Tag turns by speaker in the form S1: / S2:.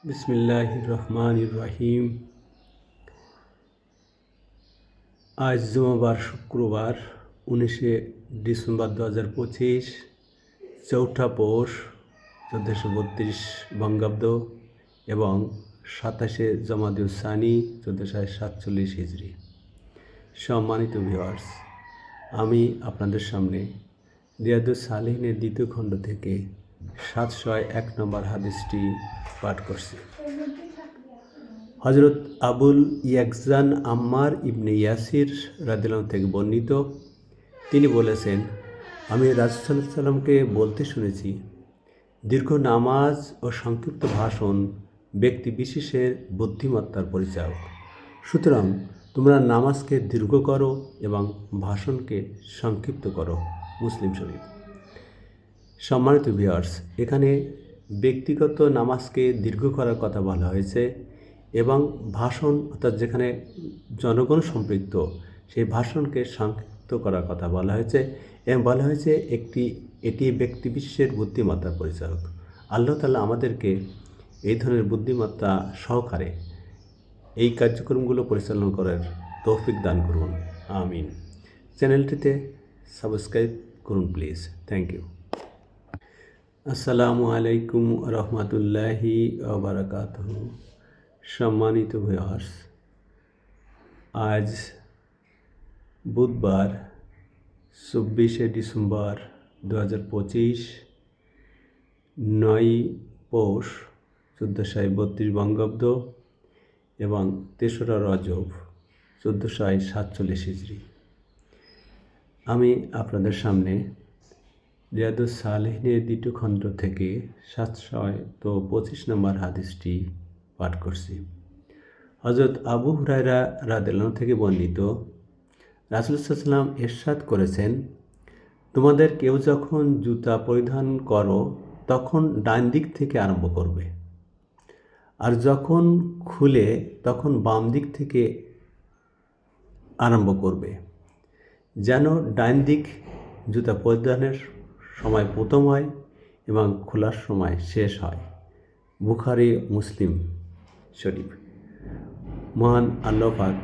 S1: বিসমিল্লাহির রহমানির রহিম। আজ জুমাবার শুক্রবার 19 ডিসেম্বর 2025, চৌঠা পৌষ 1432 বঙ্গাব্দ এবং 27শে জমাদিউসানি 1447 হিজরি। সম্মানিত ভিউয়ার্স, আমি আপনাদের সামনে রিয়াদুস সালিহিনের দ্বিতীয় খণ্ড থেকে 701 নম্বর হাদিসটি পাঠ করছি। হজরত আবুল ইয়াকজান আম্মার ইবনে ইয়াসির রাদিয়াল্লাহু থেকে বর্ণিত, তিনি বলেছেন, আমি রাসূল সাল্লাল্লাহু আলাইহি ওয়াসাল্লামকে বলতে শুনেছি, দীর্ঘ নামাজ ও সংক্ষিপ্ত ভাষণ ব্যক্তি বিশেষের বুদ্ধিমত্তার পরিচায়ক। সুতরাং তোমরা নামাজকে দীর্ঘ করো এবং ভাষণকে সংক্ষিপ্ত করো। মুসলিম শরীফ। সম্মানিত ভিউয়ার্স, এখানে ব্যক্তিগত নামাজকে দীর্ঘ করার কথা বলা হয়েছে এবং ভাষণ অর্থাৎ যেখানে জনগণ সম্পৃক্ত সেই ভাষণকে সংক্ষিপ্ত করার কথা বলা হয়েছে এবং বলা হয়েছে এটি ব্যক্তি বিশেষের বুদ্ধিমত্তার পরিচায়ক। আল্লাহ তাআলা আমাদেরকে এই ধরনের বুদ্ধিমত্তা সহকারে এই কার্যক্রমগুলো পরিচালনা করার তৌফিক দান করুন, আমিন। চ্যানেলটিতে সাবস্ক্রাইব করুন প্লিজ। Thank you. আসসালামু আলাইকুম রহমতুল্লাহি ওয়া বারাকাতুহু। সম্মানিত ভিউয়ার্স, আজ বুধবার 24শে ডিসেম্বর 2025, 9 পৌষ 1432 বঙ্গাব্দ এবং 3রা রজব 1447 হিজরি। আমি আপনাদের সামনে রিয়াদুস সালিহিনের দ্বিতীয় খণ্ড থেকে 725 নম্বর হাদিসটি পাঠ করছি। হযরত আবু হুরায়রা রাদিয়াল্লাহু থেকে বর্ণিত, রাসূল সাল্লাল্লাহু আলাইহি ওয়াসাল্লাম ইরশাদ করেছেন, তোমাদের কেউ যখন জুতা পরিধান করো তখন ডান দিক থেকে আরম্ভ করবে, আর যখন খুলে তখন বাম দিক থেকে আরম্ভ করবে, যেন ডান দিক জুতা পরিধানের সময় প্রথম হয় এবং খোলার সময় শেষ হয়। বুখারী, মুসলিম শরীফ। মহান আল্লাহ পাক